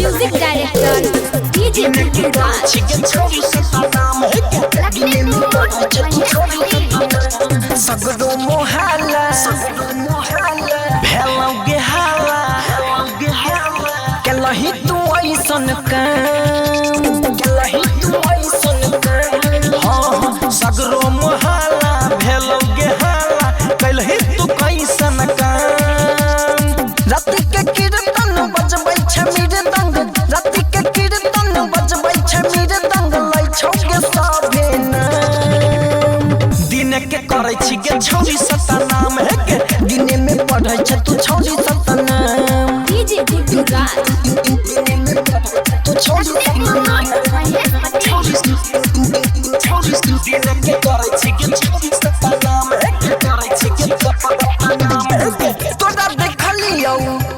Music director DJ सगरो मोहल्ला भेलौगे हाला केलही तू ऐसन हाँ सगरो मोहल्ला भेलौगे हाला केलही तू कैसन काम राति के कीर्तन बजबै छै मृदंग राति के कीर्तन बजबै छै मृदंग लै छौगे सभे नाम दिन के करै छी गे छौरी सता नाम हे गे दिने में पढ़ै छै तू छौरी सता नाम DJ Gujarat दिने में पढ़ै छै तू छौरी सता नाम दिन के करै छी गे छौरी सता नाम हे गे करै छी गे सता नाम हे गे तोरा देखलियौ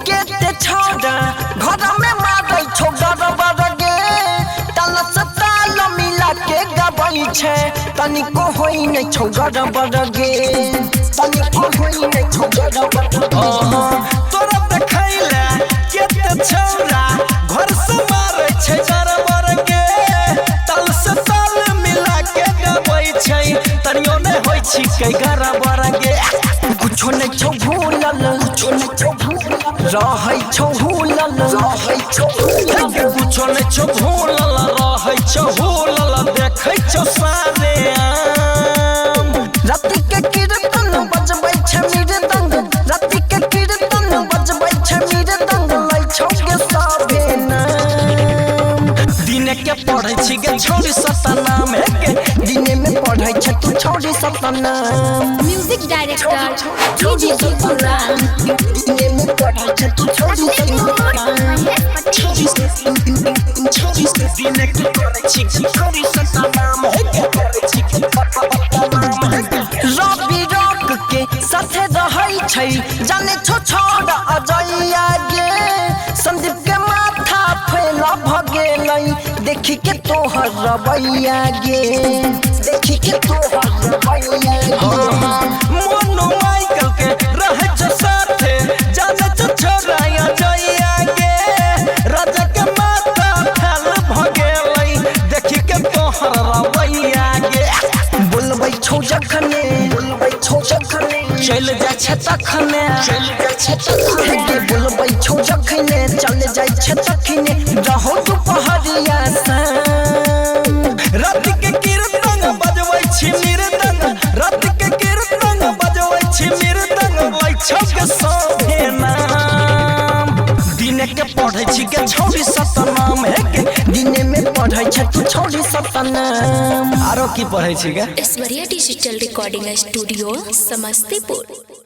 केते छौरा घर में मारै छौ गरबर गे ताल से ताल मिला के गबै छै तनिको होई नै छौ गरबर गे तनिको होई नै छौ गरबर तोरा देखैला केते छौरा घर से मारै छै गरबर गे ताल से ताल मिला के गबै छै तनियो नै होई छी कै गरबर गे कुछो नै छौ भूलल कुछो नै छौ भूलल रहै छौ भूलल कुछो नै छौ भूलल रहै छौ भूलल देखै छौ सारे आम राति के कीर्तन बजबै छै मृदंग राति के कीर्तन बजबै छै मृदंग लै छौ गे सभे नाम दिने के पढ़ै छी गे छौरी सता नाम हे गे दिने में पढ़ै छै तू छौरी सता नाम Music director DJ Gujarat दिने में पढ़ै छै तू छौरी सता नाम दिने के करै छी छौरी सता नाम हे गे करै छी रवि रॉक के साथे रहै छै जाने छौ छोड़ा अजैया गे संदीप के माथा फैला भगेलै देखि के तोहर रवैया गे देखि के तोहर रवैया मोनू माइकल के रहै छ साथे जाने छौ छोड़ा अजैया गे राजा के माथा फैल भगेलै देखि के तोहर रवैया गे बोलबै छौ जखने चल जाय छै तखने गे बोलबै छौ जखने चल जाय छै तखने रहो दुपहरिया शाम राति के कीर्तन बजबै छी मृदंग राति के कीर्तन बजबै छी मृदंग लै छौ गे सभे नाम दिने के पढ़ै छी गे छौरी सता नाम हे गे दिने में पढ़ै छै तू छौरी सता नाम आरो की पढ़ै छी गे Aishwarya digital recording studio Samastipur.